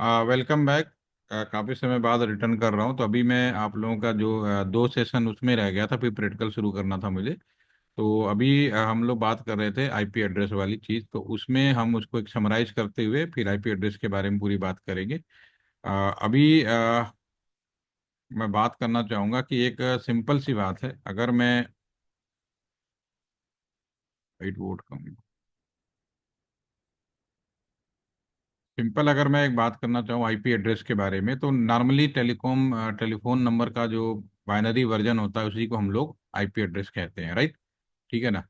Welcome back. काफ़ी समय बाद रिटर्न कर रहा हूँ। तो अभी मैं आप लोगों का जो दो सेशन उसमें रह गया था, फिर प्रैक्टिकल शुरू करना था मुझे। तो अभी हम लोग बात कर रहे थे आईपी एड्रेस वाली चीज़, तो उसमें हम उसको एक समराइज करते हुए फिर आईपी एड्रेस के बारे में पूरी बात करेंगे। अभी मैं बात करना चाहूँगा कि एक सिंपल सी बात है। अगर मैं वाइट बोर्ड का सिंपल अगर मैं एक बात करना चाहूँ आईपी एड्रेस के बारे में, तो नॉर्मली टेलीफोन नंबर का जो बाइनरी वर्जन होता है उसी को हम लोग आईपी एड्रेस कहते हैं, राइट। ठीक है ना।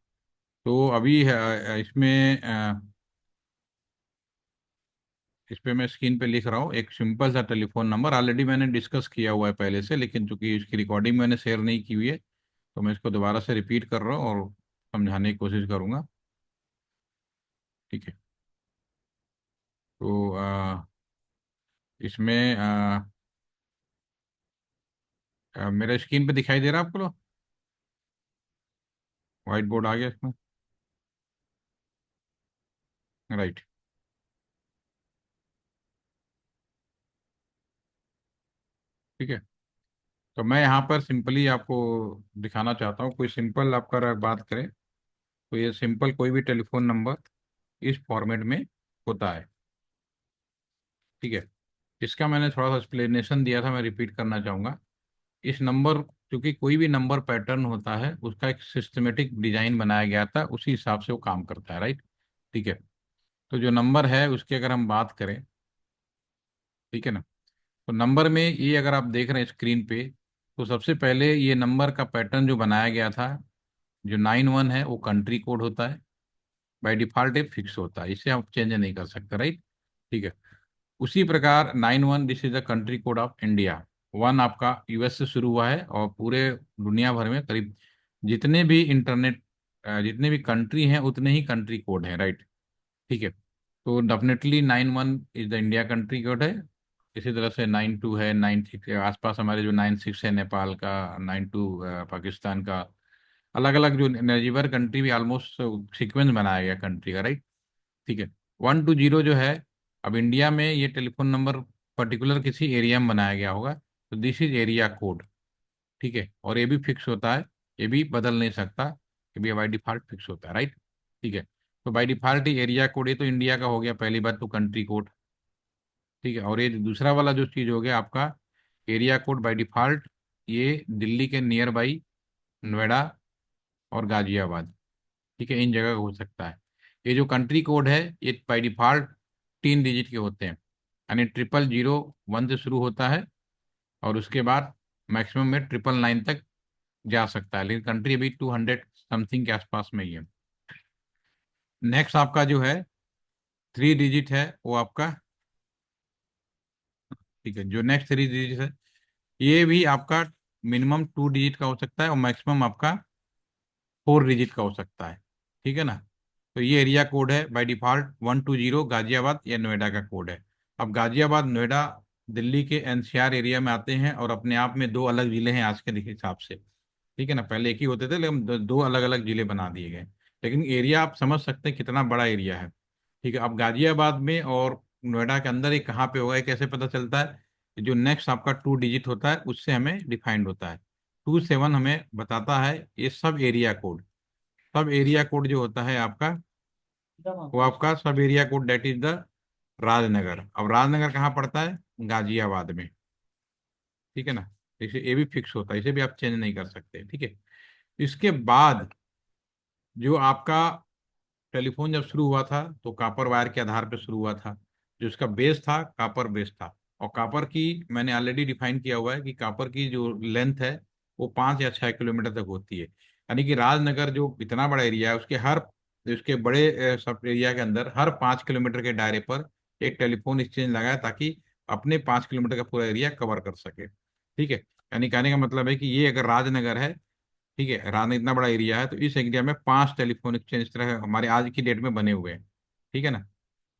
तो अभी इस पे मैं स्क्रीन पे लिख रहा हूँ एक सिंपल सा टेलीफोन नंबर। ऑलरेडी मैंने डिस्कस किया हुआ है पहले से, लेकिन चूंकि इसकी रिकॉर्डिंग मैंने शेयर नहीं की हुई है, तो मैं इसको दोबारा से रिपीट कर रहा हूँ और समझाने की कोशिश करूंगा। ठीक है। तो इसमें मेरा स्क्रीन पे दिखाई दे रहा है आपको? व्हाइट बोर्ड आ गया इसमें? राइट। ठीक है। तो मैं यहाँ पर सिंपली आपको दिखाना चाहता हूँ। कोई सिंपल आपका अगर बात करें तो ये सिंपल कोई भी टेलीफोन नंबर इस फॉर्मेट में होता है। ठीक है। इसका मैंने थोड़ा सा एक्सप्लेनेशन दिया था, मैं रिपीट करना चाहूँगा। इस नंबर, क्योंकि कोई भी नंबर पैटर्न होता है उसका एक सिस्टमेटिक डिजाइन बनाया गया था, उसी हिसाब से वो काम करता है, राइट। ठीक है। तो जो नंबर है उसकी अगर हम बात करें, ठीक है ना, तो नंबर में ये अगर आप देख रहे हैं स्क्रीन पे, तो सबसे पहले ये नंबर का पैटर्न जो बनाया गया था, जो 91 है वो कंट्री कोड होता है। बाय डिफॉल्ट ये फिक्स होता है, इसे आप चेंज नहीं कर सकते, राइट। ठीक है। उसी प्रकार 91 this is the country code of India. One आपका यूएस से शुरू हुआ है, और पूरे दुनिया भर में करीब जितने भी कंट्री हैं उतने ही कंट्री कोड हैं, राइट। ठीक है। तो definitely 91 is the India country code है। इसी तरह से 92 है, 96 के आसपास हमारे जो 96 है नेपाल का, 92 पाकिस्तान का। अलग अलग जो नेजिबर कंट्री भी ऑलमोस्ट सीक्वेंस बनाया गया कंट्री का, राइट। ठीक है। 120 जो है, अब इंडिया में ये टेलीफोन नंबर पर्टिकुलर किसी एरिया में बनाया गया होगा, तो दिस इज एरिया कोड। ठीक है। और ये भी फिक्स होता है, ये भी बदल नहीं सकता, ये भी बाई डिफॉल्ट फिक्स होता है, राइट। ठीक है। तो by default he area code, ये तो इंडिया का हो गया पहली बात, तो कंट्री कोड। ठीक है। और ये दूसरा वाला जो चीज़ हो गया आपका एरिया कोड बाई डिफॉल्ट, ये दिल्ली के नियर बाई नोएडा और गाजियाबाद, ठीक है, इन जगह हो सकता है। ये जो कंट्री कोड है ये बाई डिफॉल्ट 3 डिजिट के होते हैं, यानी 000 1 से शुरू होता है, और उसके बाद मैक्सिमम में 999 तक जा सकता है, लेकिन कंट्री अभी 200 समथिंग के आसपास में ही है। नेक्स्ट आपका जो है 3 डिजिट है वो आपका, ठीक है, जो नेक्स्ट 3 डिजिट है ये भी आपका मिनिमम 2 डिजिट का हो सकता है, और मैक्सिमम आपका 4 डिजिट का हो सकता है। ठीक है ना। तो ये एरिया कोड है बाय डिफॉल्ट 120, गाजियाबाद या नोएडा का कोड है। अब गाजियाबाद नोएडा दिल्ली के एनसीआर एरिया में आते हैं, और अपने आप में दो अलग जिले हैं आज के हिसाब से। ठीक है ना। पहले एक ही होते थे, लेकिन दो दो अलग अलग जिले बना दिए गए। लेकिन एरिया आप समझ सकते हैं कितना बड़ा एरिया है। ठीक है। अब गाजियाबाद में और नोएडा के अंदर ये कहाँ पे होगा, ये कैसे पता चलता है? जो नेक्स्ट आपका 2 डिजिट होता है उससे हमें डिफाइंड होता है। 27 हमें बताता है ये sub area code. Sub area code जो होता है आपका, वो आपका sub area code that is the Rajnagar. अब राजनगर कहाँ पड़ता है? गाजियाबाद में। ठीक है ना। इसे ये भी फिक्स होता है, इसे भी आप चेंज नहीं कर सकते। ठीक है। इसके बाद जो आपका टेलीफोन जब शुरू हुआ था तो कॉपर वायर के आधार पर शुरू हुआ था। जो इसका बेस था कॉपर बेस था। और कॉपर की मैंने ऑलरेडी डिफाइन किया हुआ है कि कॉपर की जो लेंथ है वो 5 या 6 किलोमीटर तक होती है। यानी कि राजनगर जो इतना बड़ा एरिया है उसके बड़े सब एरिया के अंदर हर 5 किलोमीटर के दायरे पर एक टेलीफोन एक्सचेंज लगाए, ताकि अपने 5 किलोमीटर का पूरा एरिया कवर कर सके। ठीक है। यानी कहने का मतलब है कि ये अगर राजनगर है, ठीक है, रान इतना बड़ा एरिया है, तो इस एरिया में 5 टेलीफोन एक्सचेंज इस तरह हमारे आज की डेट में बने हुए हैं। ठीक है ना।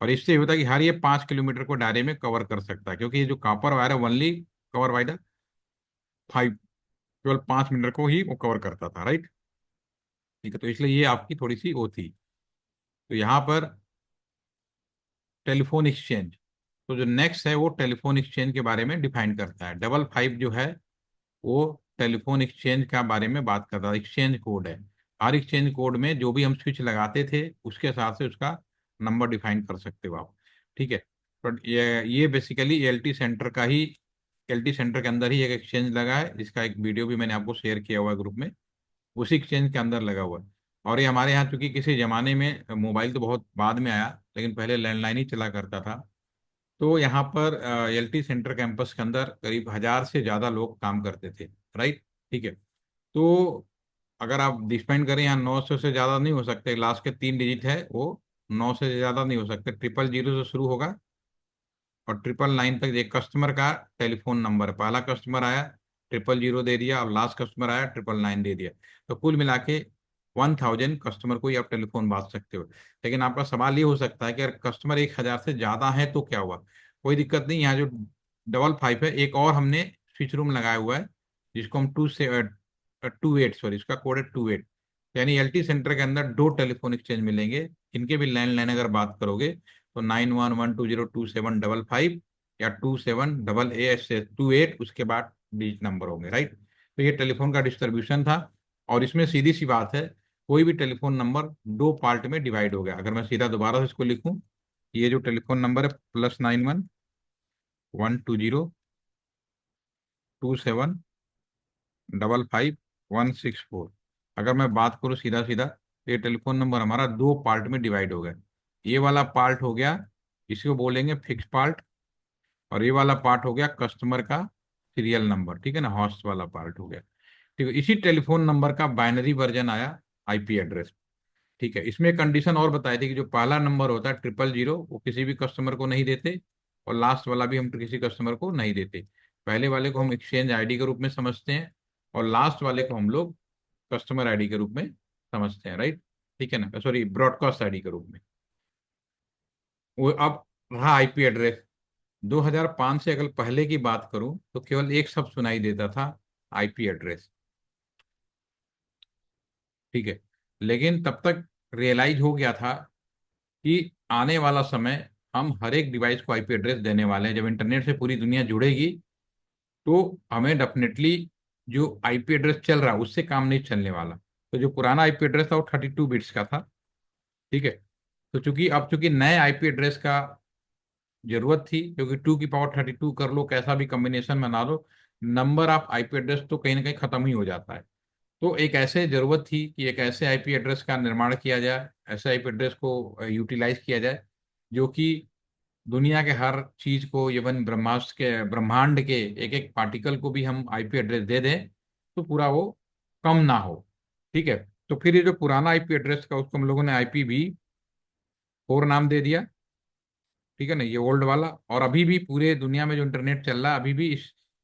और इससे ये होता है कि हर ये 5 किलोमीटर को दायरे में कवर कर सकता है, क्योंकि ये जो कॉपर वायर है ओनली कवर बाय द 5, केवल 5 मीटर को ही वो कवर करता था, राइट। ठीक है। तो इसलिए ये आपकी थोड़ी सी वो थी। तो यहाँ पर टेलीफोन एक्सचेंज, तो जो नेक्स्ट है वो टेलीफोन एक्सचेंज के बारे में डिफाइन करता है। 55 जो है वो टेलीफोन एक्सचेंज का बारे में बात कर रहा है, एक्सचेंज कोड है। हर एक्सचेंज कोड में जो भी हम स्विच लगाते थे उसके हिसाब से उसका नंबर डिफाइन कर सकते हो आप। ठीक है। बट ये बेसिकली एलटी सेंटर का ही, एलटी सेंटर के अंदर ही एक एक्सचेंज लगा है, जिसका एक वीडियो भी मैंने आपको शेयर किया हुआ है ग्रुप में। उसी एक्सचेंज के अंदर लगा हुआ है। और ये हमारे यहाँ, चूंकि किसी जमाने में मोबाइल तो बहुत बाद में आया, लेकिन पहले लैंडलाइन ही चला करता था। तो यहाँ पर एलटी सेंटर कैंपस के अंदर करीब 1000 से ज़्यादा लोग काम करते थे। राइट। ठीक है। तो अगर आप डिपेंड करें, यहाँ 900 से ज़्यादा नहीं हो सकते, लास्ट के 3 डिजिट है वो, 9 से ज़्यादा नहीं हो सकते। 000 से शुरू होगा और 999 तक एक कस्टमर का टेलीफोन नंबर है। पहला कस्टमर आया 000 दे दिया, और लास्ट कस्टमर आया 999 दे दिया। तो कुल मिला के 1000 कस्टमर को ही आप टेलीफोन बांट सकते हो। लेकिन आपका सवाल ये हो सकता है कि अगर कस्टमर 1000 से ज़्यादा है तो क्या हुआ। कोई दिक्कत नहीं, यहाँ जो 55 है, एक और हमने स्विच रूम लगाया हुआ है, जिसको हम 28, सॉरी, इसका कोड है 28। यानी एलटी सेंटर के अंदर दो टेलीफोन एक्सचेंज मिलेंगे। इनके भी लैंडलाइन अगर बात करोगे तो 91120275, या 278828, उसके बाद डिजिट नंबर होंगे। राइट। तो ये टेलीफोन का डिस्ट्रीब्यूशन था। और इसमें सीधी सी बात है, कोई भी टेलीफोन नंबर दो पार्ट में डिवाइड हो गया। अगर मैं सीधा दोबारा से इसको लिखूं, ये जो टेलीफोन नंबर है +91 1202755164, अगर मैं बात करूं सीधा सीधा, तो ये टेलीफोन नंबर हमारा दो पार्ट में डिवाइड हो गया। ये वाला पार्ट हो गया, इसको बोलेंगे फिक्स पार्ट। और ये वाला पार्ट हो गया कस्टमर का सीरियल नंबर, ठीक है ना, हॉस्ट वाला पार्ट हो गया। ठीक है। इसी टेलीफोन नंबर का बाइनरी वर्जन आया आईपी एड्रेस। ठीक है। इसमें कंडीशन और बताई थी कि जो पहला नंबर होता है 000, वो किसी भी कस्टमर को नहीं देते, और लास्ट वाला भी हम किसी कस्टमर को नहीं देते। पहले वाले को हम एक्सचेंज आईडी के रूप में समझते हैं, और लास्ट वाले को हम लोग कस्टमर आईडी के रूप में समझते हैं। राइट। ठीक है ना, सॉरी, ब्रॉडकास्ट आईडी के रूप में। वो अब रहा आईपी एड्रेस। 2005 से अगर पहले की बात करूं तो केवल एक शब्द सुनाई देता था, आईपी एड्रेस। ठीक है। लेकिन तब तक रियलाइज हो गया था कि आने वाला समय हम हर एक डिवाइस को आईपी एड्रेस देने वाले हैं। जब इंटरनेट से पूरी दुनिया जुड़ेगी तो हमें डेफिनेटली जो आईपी एड्रेस चल रहा है उससे काम नहीं चलने वाला। तो जो पुराना आईपी एड्रेस था वो 32 बिट्स का था। ठीक है। तो चूंकि नए आईपी एड्रेस का जरूरत थी, क्योंकि 2 की पावर 32 कर लो, कैसा भी कॉम्बिनेशन बना लो, नंबर ऑफ आईपी एड्रेस तो कहीं ना कहीं खत्म ही हो जाता है। तो एक ऐसे जरूरत थी कि एक ऐसे आईपी एड्रेस का निर्माण किया जाए, ऐसे आईपी एड्रेस को यूटिलाइज किया जाए, जो कि दुनिया के हर चीज को, इवन ब्रह्मांड के, एक एक पार्टिकल को भी हम आईपी एड्रेस दे दें तो पूरा वो कम ना हो। ठीक है। तो फिर ये जो पुराना आईपी एड्रेस का, उसको हम लोगों ने IPv4 नाम दे दिया। ठीक है ना, ये ओल्ड वाला। और अभी भी पूरे दुनिया में जो इंटरनेट चल रहा है, अभी भी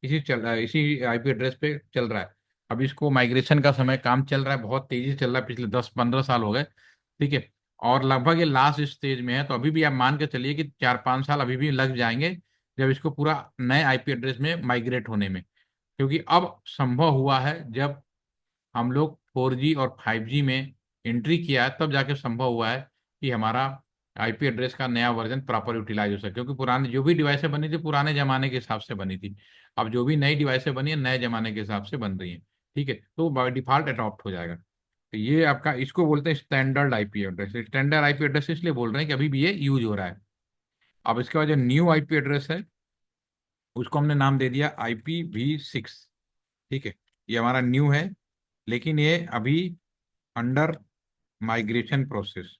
इसी आईपी एड्रेस पे चल रहा है। अभी इसको माइग्रेशन का समय, काम चल रहा है, बहुत तेजी से चल रहा है, पिछले 10-15 साल हो गए। ठीक है। और लगभग ये लास्ट स्टेज में है, तो अभी भी आप मान के चलिए कि 4-5 साल अभी भी लग जाएंगे, जब इसको पूरा नए आईपी एड्रेस में माइग्रेट होने में। क्योंकि अब संभव हुआ है, जब हम लोग 4G और 5G में एंट्री किया है, तब जाके संभव हुआ है कि हमारा आईपी एड्रेस का नया वर्जन प्रॉपर यूटिलाइज हो सके। क्योंकि पुराने जो भी डिवाइसें बनी थी पुराने जमाने के हिसाब से बनी थी, अब जो भी नई डिवाइसें बनी है नए जमाने के हिसाब से बन रही हैं। ठीक है। तो बाय डिफॉल्ट अडॉप्ट हो जाएगा। तो ये आपका, इसको बोलते हैं standard IP address. Standard IP address इसलिए बोल रहे हैं कि अभी भी ये यूज हो रहा है। अब इसके बाद जो न्यू आईपी एड्रेस है, उसको हमने नाम दे दिया IPv6। ठीक है। ये हमारा न्यू है, लेकिन ये अभी अंडर माइग्रेशन प्रोसेस,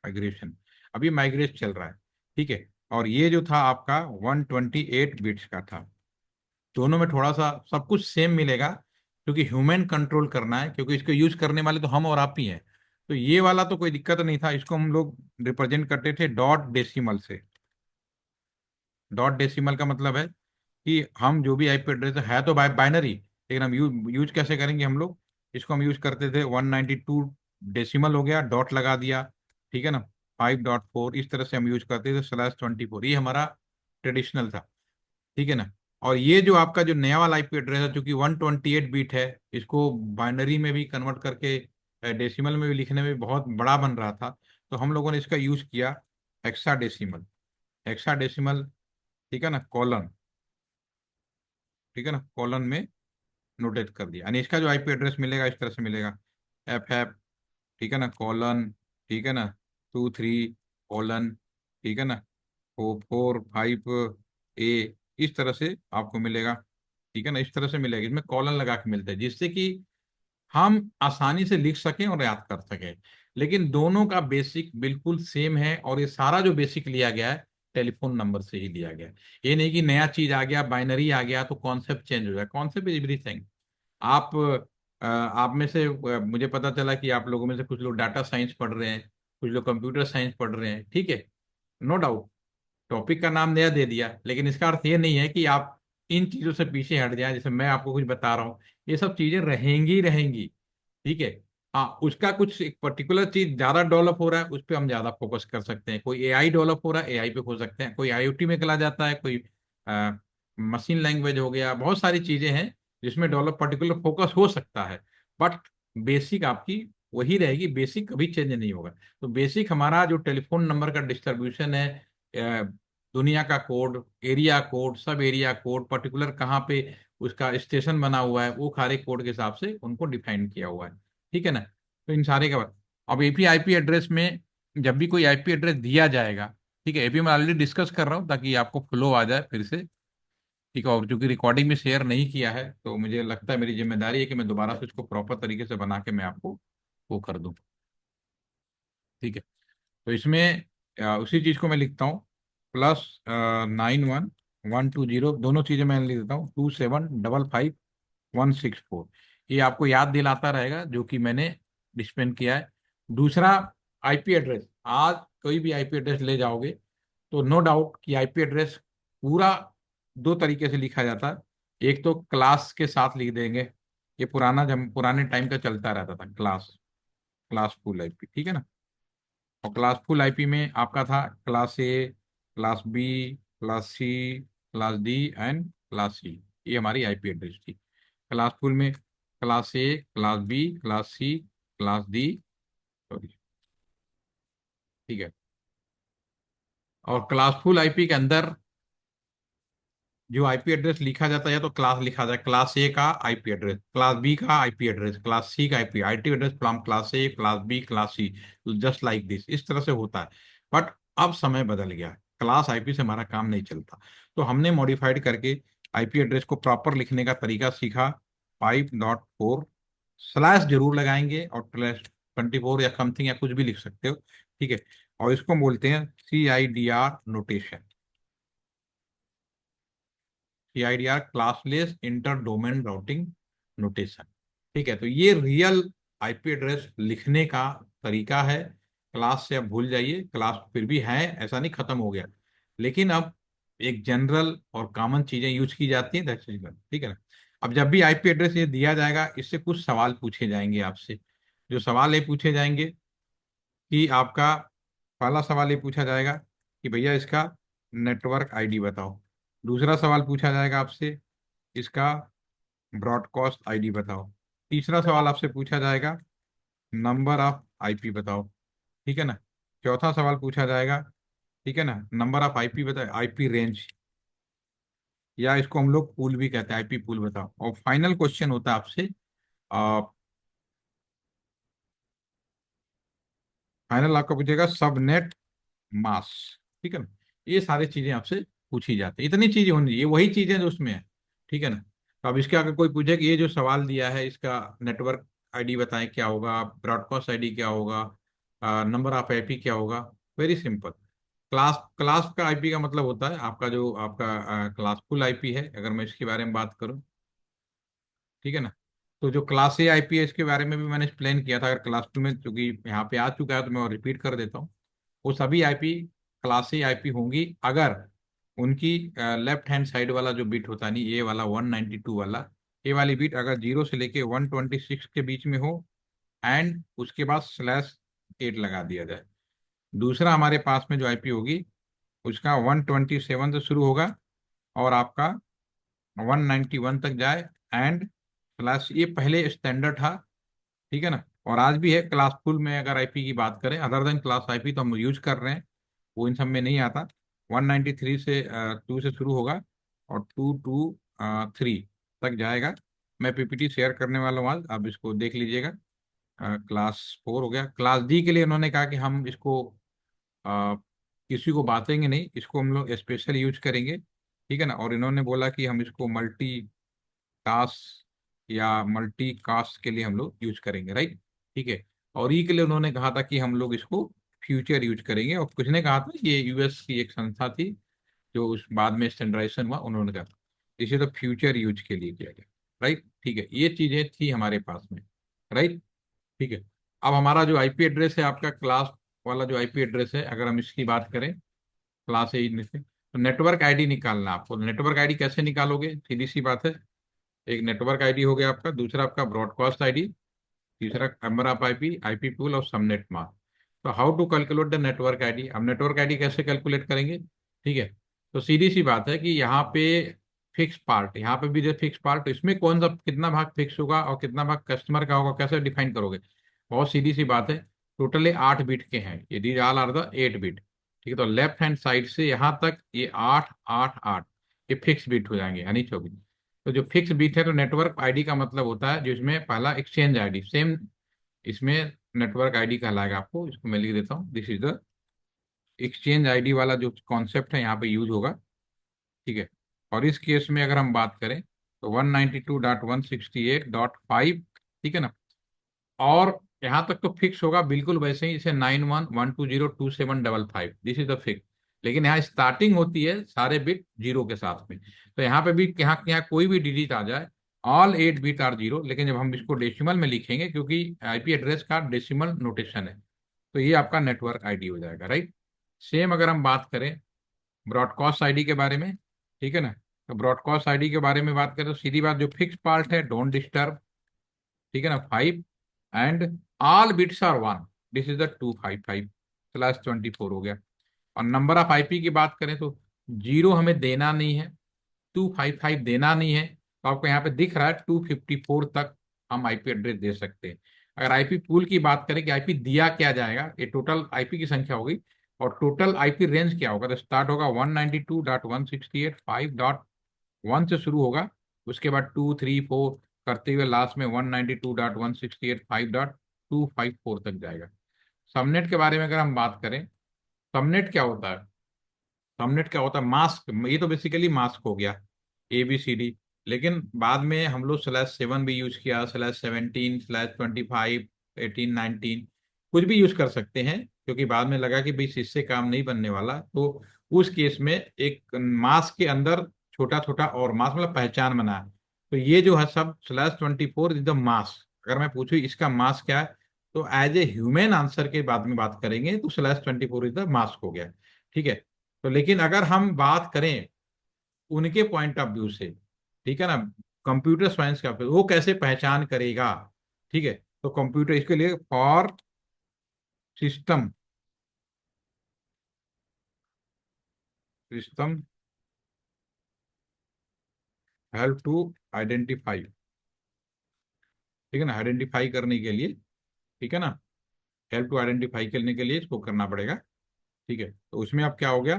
माइग्रेशन, अभी माइग्रेट चल रहा है। ठीक है। और ये जो था आपका 128 बिट्स का था। दोनों में थोड़ा सा सब कुछ सेम मिलेगा, क्योंकि ह्यूमन कंट्रोल करना है, क्योंकि इसको यूज करने वाले तो हम और आप ही हैं। तो ये वाला तो कोई दिक्कत नहीं था, इसको हम लोग रिप्रेजेंट करते थे डॉट डेसिमल से। डॉट डेसिमल का मतलब है कि हम जो भी आईपी एड्रेस है तो बाइनरी, लेकिन हम यूज कैसे करेंगे हम लोग। इसको हम यूज करते थे 192 डेसिमल हो गया, डॉट लगा दिया। ठीक है ना, 5.4, इस तरह से हम यूज करते थे, /24, ये हमारा ट्रेडिशनल था। ठीक है ना। और ये जो आपका जो नया वाला आईपी एड्रेस है, चूंकि 128 बिट है, इसको बाइनरी में भी कन्वर्ट करके डेसिमल में भी लिखने में बहुत बड़ा बन रहा था, तो हम लोगों ने इसका यूज किया हेक्साडेसिमल। हेक्साडेसिमल, ठीक है ना, कॉलन, ठीक है ना, कॉलन में नोटेट कर दिया। यानी इसका जो आईपी एड्रेस मिलेगा इस तरह से मिलेगा, एफ, ठीक है ना, कॉलन, ठीक है ना, 2 3 कॉलन, ठीक है ना, 4 4 5 ए, इस तरह से आपको मिलेगा, ठीक है ना, इस तरह से मिलेगा, इसमें कॉलन लगा के मिलता है जिससे कि हम आसानी से लिख सकें और याद कर सकें। लेकिन दोनों का बेसिक बिल्कुल सेम है, और ये सारा जो बेसिक लिया गया है टेलीफोन नंबर से ही लिया गया है। ये नहीं कि नया चीज आ गया, बाइनरी आ गया तो कॉन्सेप्ट चेंज हो जाए, कॉन्सेप्ट इज एवरीथिंग। आप आप में से मुझे पता चला कि आप लोगों में से कुछ लोग डाटा साइंस पढ़ रहे हैं, कुछ लोग कंप्यूटर साइंस पढ़ रहे हैं, ठीक है, नो डाउट। टॉपिक का नाम नया दे दिया, लेकिन इसका अर्थ ये नहीं है कि आप इन चीजों से पीछे हट जाएं। जैसे मैं आपको कुछ बता रहा हूँ, ये सब चीजें रहेंगी ही रहेंगी, ठीक है। हाँ, उसका कुछ एक पर्टिकुलर चीज ज्यादा डेवलप हो रहा है, उस पर हम ज्यादा फोकस कर सकते हैं। कोई एआई डेवलप हो रहा है, एआई पे हो सकते हैं, कोई आईओटी में चला जाता है, कोई मशीन लैंग्वेज हो गया, बहुत सारी चीजें हैं जिसमें डेवलप पर्टिकुलर फोकस हो सकता है। बट बेसिक आपकी वही रहेगी, बेसिक कभी चेंज नहीं होगा। तो बेसिक हमारा जो टेलीफोन नंबर का डिस्ट्रीब्यूशन है, अ, दुनिया का code, area code, sub area code, particular कहाँ पे उसका स्टेशन बना हुआ है, वो सारे कोड के हिसाब से उनको डिफाइन किया हुआ है, ठीक है ना। तो इन सारे का अब एपी आईपी एड्रेस में जब भी कोई आईपी एड्रेस दिया जाएगा, ठीक है, एपी में ऑलरेडी डिस्कस कर रहा हूँ ताकि आपको फ्लो आ जाए फिर से, ठीक है। और चूंकि रिकॉर्डिंग में शेयर नहीं किया है तो मुझे लगता है मेरी जिम्मेदारी है कि मैं दोबारा से उसको प्रॉपर तरीके से बना के मैं आपको वो कर दूं, ठीक है। तो इसमें उसी चीज को मैं लिखता हूँ, +91 120, दोनों चीजें मैं लिख देता हूँ, 2755 164। ये आपको याद दिलाता रहेगा जो कि मैंने डिस्पेंड किया है। दूसरा, आईपी एड्रेस, आज कोई भी आईपी एड्रेस ले जाओगे तो नो डाउट कि आईपी एड्रेस पूरा दो तरीके से लिखा जाता है। एक तो क्लास के साथ लिख देंगे, ये पुराना जब पुराने टाइम का चलता रहता था, क्लास, क्लास फुल आईपी, ठीक है ना। और क्लास फुल आईपी में आपका था class A, class B, class C, class D and class C. ये हमारी आईपी एड्रेस थी। क्लास फुल में class A, class B, class C, class D, sorry, ठीक है। और क्लास फुल आईपी के अंदर जो आईपी एड्रेस लिखा जाता है, या तो क्लास लिखा जाए, क्लास ए का आईपी एड्रेस, क्लास बी का आईपी एड्रेस, क्लास सी का IP address from class A, class B, class C, just like this, इस तरह से होता है। बट अब समय बदल गया है, क्लास आईपी से हमारा काम नहीं चलता। तो हमने मॉडिफाइड करके आईपी एड्रेस को प्रॉपर लिखने का तरीका सीखा। 5.4 स्लैश जरूर लगाएंगे, और +24 या समथिंग या कुछ भी लिख सकते हो, ठीक है। और इसको बोलते हैं CIDR notation, CIDR classless inter domain routing notation, ठीक है। तो ये रियल आईपी एड्रेस लिखने का तरीका है। क्लास से अब भूल जाइए, क्लास फिर भी है, ऐसा नहीं खत्म हो गया, लेकिन अब एक जनरल और कॉमन चीजें यूज की जाती हैं, दैट्स इट, ठीक है ना। अब जब भी आईपी एड्रेस ये दिया जाएगा, इससे कुछ सवाल पूछे जाएंगे आपसे। जो सवाल ये पूछे जाएंगे कि आपका पहला सवाल ये पूछा जाएगा कि भैया इसका नेटवर्क आईडी बताओ। दूसरा सवाल पूछा जाएगा आपसे, इसका ब्रॉडकास्ट आईडी बताओ। तीसरा सवाल आपसे पूछा जाएगा, नंबर ऑफ आईपी बताओ, ठीक है ना। चौथा सवाल पूछा जाएगा, ठीक है ना, नंबर ऑफ आईपी बताओ, आईपी रेंज, या इसको हम लोग पूल भी कहते हैं, आईपी पूल बताओ। और फाइनल क्वेश्चन होता है आपसे, फाइनल आपका पूछेगा सबनेट मास, ठीक है ना। ये सारी चीजें आपसे पूछी जाती है, इतनी चीजें होनी चाहिए, वही चीजें जो उसमें है, ठीक है ना। तो अब इसके आगे कोई पूछे कि ये जो सवाल दिया है इसका नेटवर्क आईडी बताएं क्या होगा, ब्रॉडकास्ट आईडी क्या होगा, नंबर ऑफ आईपी क्या होगा, वेरी सिंपल। क्लास क्लास का आईपी का मतलब होता है आपका जो आपका क्लासफुल आईपी है, अगर मैं इसके बारे में बात करूं, ठीक है ना। तो जो क्लास ए आईपी है इसके बारे में भी मैंने एक्सप्लेन किया था, अगर क्लास टू में, क्योंकि यहाँ पे आ चुका है तो मैं और रिपीट कर देता हूँ। वो सभी आईपी क्लास ए आईपी होंगी अगर उनकी लेफ्ट हैंड साइड वाला जो बिट होता है, नहीं ए वाला 192 वाला, ए वाली बिट अगर 0 से लेके 126 के बीच में हो, एंड उसके बाद /8 लगा दिया जाए। दूसरा हमारे पास में जो आईपी होगी उसका 127 से शुरू होगा और आपका 191 तक जाए, एंड प्लस, ये पहले स्टैंडर्ड था, ठीक है ना। और आज भी है क्लास फुल में, अगर आईपी की बात करें, अदर देन क्लास आईपी तो हम यूज कर रहे हैं, वो इन सब में नहीं आता। 193 से 2 से शुरू होगा और 2 to 3 तक जाएगा। मैं पीपीटी शेयर करने वाला हूँ आज, आप इसको देख लीजिएगा। क्लास 4 हो गया। क्लास डी के लिए उन्होंने कहा कि हम इसको अ, किसी को बांटेंगे नहीं, इसको हम लोग स्पेशल यूज करेंगे, ठीक है ना। और इन्होंने बोला कि हम इसको मल्टी टास्क या मल्टी कास्ट के लिए हम लोग यूज करेंगे, राइट, ठीक है। और ई के लिए उन्होंने कहा था कि हम लोग इसको फ्यूचर यूज करेंगे, और कुछ ने कहा था ये यूएस की एक संस्था थी जो उस बाद में स्टैंडर्डाइजेशन हुआ, उन्होंने कहा इसे तो फ्यूचर यूज के लिए किया गया, राइट, ठीक है। ये चीजें थी हमारे पास में, राइट, ठीक है। अब हमारा जो आईपी एड्रेस है, आपका क्लास वाला जो आईपी एड्रेस है, अगर हम इसकी बात करें क्लास ए में से, तो नेटवर्क आईडी निकालना है आपको। नेटवर्क आईडी कैसे निकालोगे, सीधी सी बात है। एक नेटवर्क आईडी हो गया आपका, दूसरा आपका ब्रॉडकास्ट आईडी, तीसरा number of IP, IP pool और सबनेट मास्क। तो how to calculate the network ID, अब नेटवर्क आईडी कैसे कैलकुलेट करेंगे, ठीक है। तो सीधी सी बात है कि यहाँ पे फिक्स पार्ट, यहाँ पे भी जो फिक्स पार्ट, इसमें कौन सा कितना भाग फिक्स होगा और कितना भाग कस्टमर का होगा, कैसे डिफाइन करोगे। बहुत सीधी सी बात है। टोटली 8 बिट के हैं ये, these all are the 8 bit, ठीक है। तो लेफ्ट हैंड साइड से यहाँ तक ये 8 8 8 ये फिक्स बिट हो जाएंगे, यानी 24। तो जो फिक्स बिट है, तो नेटवर्क आईडी का मतलब होता है जिसमें पहला एक्सचेंज आईडी सेम, इसमें नेटवर्क आईडी कहलाएगा। आपको इसको मैं लिख देता हूँ, this is the exchange ID वाला जो कॉन्सेप्ट है यहाँ पे यूज होगा, ठीक है। और इस केस में अगर हम बात करें तो 192.168.5, ठीक है ना। और यहाँ तक तो फिक्स होगा बिल्कुल वैसे ही, जैसे 9112027555, दिस इज द फिक्स। लेकिन यहाँ स्टार्टिंग होती है सारे बिट जीरो के साथ में। तो यहाँ पे भी यहाँ कोई भी डिजिट आ जाए, ऑल 8 बिट आर जीरो। लेकिन जब हम इसको डेसिमल में लिखेंगे, क्योंकि आईपी एड्रेस का डेसिमल नोटेशन है, तो ये आपका नेटवर्क आईडी हो जाएगा, राइट। सेम अगर हम बात करें ब्रॉडकास्ट आईडी के बारे में, ठीक है ना। तो ब्रॉडकास्ट आईडी के बारे में बात करें तो सीधी बात, जो फिक्स पार्ट है डोंट डिस्टर्ब, ठीक है ना, 5, and all bits are 1, this is the 255/24 हो गया। और नंबर ऑफ आईपी की बात करें तो जीरो हमें देना नहीं है, 255 देना नहीं है। तो आपको यहाँ पे दिख रहा है 254 तक हम आईपी एड्रेस दे सकते हैं। अगर आईपी पूल की बात करें कि आईपी दिया क्या जाएगा, ये टोटल आईपी की संख्या होगी, और टोटल आईपी रेंज क्या होगा, तो स्टार्ट होगा 192.168.5.1 से शुरू होगा। उसके बाद 2 3 4 करते हुए लास्ट में 192.168.5.254 तक जाएगा। सबनेट के बारे में अगर हम बात करें, सबनेट क्या होता है, सबनेट क्या होता है, मास्क, ये तो बेसिकली मास्क हो गया, ABCD। लेकिन बाद में हम लोग /7 भी यूज किया, /17 /25 18 19, कुछ भी यूज कर सकते हैं, क्योंकि बाद में लगा कि भाई इससे काम नहीं बनने वाला। तो उस केस में एक मास्क के अंदर छोटा छोटा और मास्क मतलब पहचान बना है। तो ये जो है सब /24 इज द मास्क। अगर मैं पूछूं इसका मास्क क्या है, तो एज ए ह्यूमन आंसर के बाद में बात करेंगे, तो /24 इज द मास्क हो गया, ठीक है। तो लेकिन अगर हम बात करें उनके पॉइंट ऑफ व्यू से, ठीक है ना, कंप्यूटर साइंस का, वो कैसे पहचान करेगा, ठीक है। तो कंप्यूटर इसके लिए for system, system help to identify, ठीक है ना, आइडेंटिफाई करने के लिए, ठीक है ना, हेल्प टू आइडेंटिफाई करने के लिए इसको करना पड़ेगा, ठीक है। तो उसमें अब क्या हो गया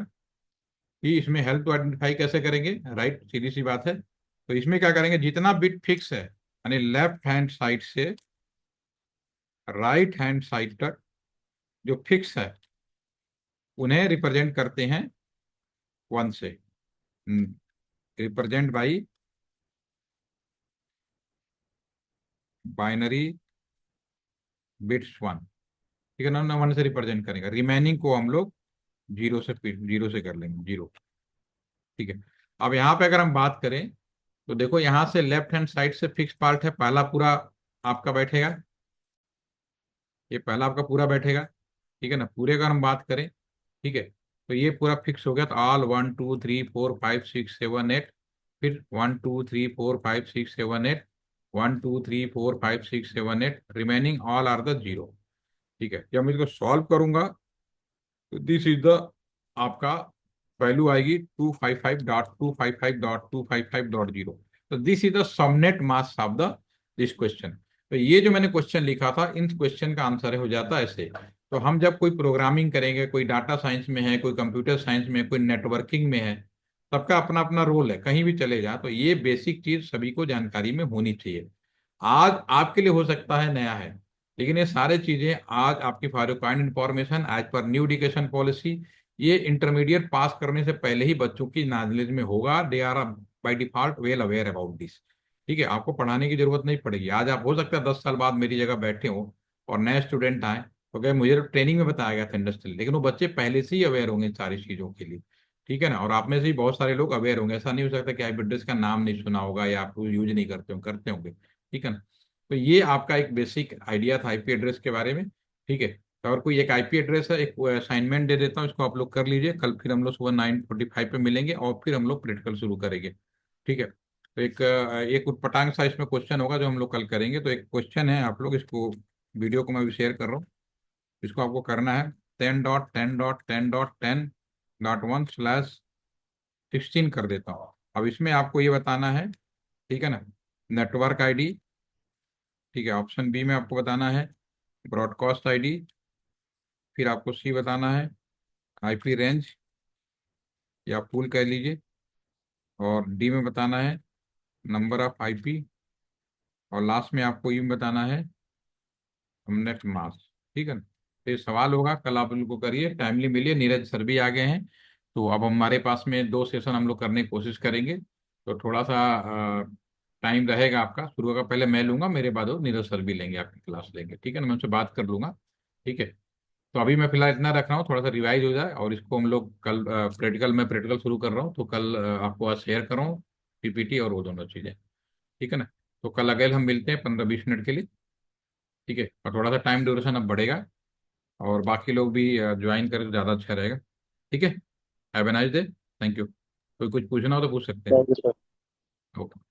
कि इसमें हेल्प टू आइडेंटिफाई कैसे करेंगे, राइट, सीधी सी बात है। तो इसमें क्या करेंगे, जितना बिट फिक्स है, यानी लेफ्ट हैंड साइड से राइट हैंड साइड तक जो फिक्स है, उन्हें रिप्रेजेंट करते हैं 1 से, रिप्रेजेंट बाई बाइनरी बिट्स 1, ठीक है ना, 1 से रिप्रेजेंट करेंगे। रिमेनिंग को हम लोग जीरो से कर लेंगे, जीरो, ठीक है। अब यहाँ पे अगर हम बात करें तो देखो, यहाँ से लेफ्ट हैंड साइड से फिक्स पार्ट है, पहला पूरा आपका बैठेगा, ये पहला आपका पूरा बैठेगा, ठीक है ना। पूरे अगर हम बात करें, ठीक है, तो ये पूरा फिक्स हो गया। तो ऑल 1 2 3 4 5 6 7 8, फिर 1 2 3 4 5 6 7 8, 1 2 3 4 5 6 7 8, remaining all are the zero, ठीक है। जब मैं इसको सॉल्व करूंगा तो दिस इज द आपका वैल्यू आएगी 255.255.255.0। तो this is the subnet mask of the this question. तो ये जो मैंने क्वेश्चन लिखा था, इन क्वेश्चन का आंसर हो जाता है ऐसे तो हम जब कोई प्रोग्रामिंग करेंगे, कोई डाटा साइंस में है, कोई कंप्यूटर साइंस में है, कोई नेटवर्किंग में है, सबका अपना अपना रोल है, कहीं भी चले जा, तो ये बेसिक चीज सभी को जानकारी में होनी चाहिए। आज आपके लिए हो सकता है नया है, लेकिन ये सारे चीजें आज आपकी for your kind information as per new education policy, ये इंटरमीडिएट पास करने से पहले ही बच्चों की नॉलेज में होगा। They are by default well aware about this. ठीक है, आपको पढ़ाने की जरूरत नहीं पड़ेगी। आज आप हो सकता है 10 साल बाद मेरी जगह बैठे हो और नए स्टूडेंट आए, तो क्या मुझे तो ट्रेनिंग में बताया गया था इंडस्ट्रियल, लेकिन वो बच्चे पहले से ही अवेयर होंगे इन सारी चीज़ों के लिए। ठीक है ना, और आप में से भी बहुत सारे लोग अवेयर होंगे। ऐसा नहीं हो सकता कि आईपी एड्रेस का नाम नहीं सुना होगा या आप यूज नहीं करते हो, करते होंगे। ठीक है ना। तो ये आपका एक बेसिक आइडिया था आईपी एड्रेस के बारे में। ठीक है, तो और कोई एक आईपी एड्रेस है, एक असाइनमेंट दे देता हूँ, इसको आप लोग कर लीजिए। कल फिर हम लोग सुबह 9:45 पे मिलेंगे और फिर हम लोग प्रैक्टिकल शुरू करेंगे। ठीक है, तो एक उटपटांग सा इसमें क्वेश्चन होगा जो हम लोग कल करेंगे। तो एक क्वेश्चन है, आप लोग इसको, वीडियो को मैं भी शेयर कर रहा हूँ। इसको आपको करना है 10.10.10.10.1/16 कर देता हूँ। अब इसमें आपको ये बताना है, ठीक है ना, नेटवर्क आईडी। ठीक है, ऑप्शन बी में आपको बताना है ब्रॉडकास्ट आईडी। फिर आपको सी बताना है आईपी रेंज या पूल कह लीजिए। और डी में बताना है नंबर ऑफ आईपी। और लास्ट में आपको ये बताना है नेट मास। ठीक है ना। तो ये सवाल होगा, कल आप इनको करिए, टाइमली मिलिए। नीरज सर भी आ गए हैं, तो अब हमारे पास में 2 सेशन हम लोग करने की कोशिश करेंगे। तो थोड़ा सा टाइम रहेगा आपका, शुरू का पहले मैं लूंगा, मेरे बाद वो नीरज सर भी लेंगे, आपकी क्लास लेंगे। ठीक है ना, मैं उनसे बात कर लूंगा। ठीक है, तो अभी मैं फिलहाल इतना रख रहा हूँ, थोड़ा सा रिवाइज हो जाए और इसको हम लोग कल प्रैक्टिकल, मैं प्रैक्टिकल शुरू कर रहा हूँ, तो कल आपको आज शेयर कर रहा हूँ पीपीटी और वो दोनों चीज़ें। ठीक है ना। तो कल अगले हम मिलते हैं 15-20 मिनट के लिए। ठीक है, और थोड़ा सा टाइम ड्यूरेशन अब बढ़ेगा और बाकी लोग भी ज्वाइन करें तो ज़्यादा अच्छा रहेगा। ठीक है, have a nice day. Thank you. कोई कुछ पूछना हो तो पूछ सकते हैं। Thank you sir. ओके।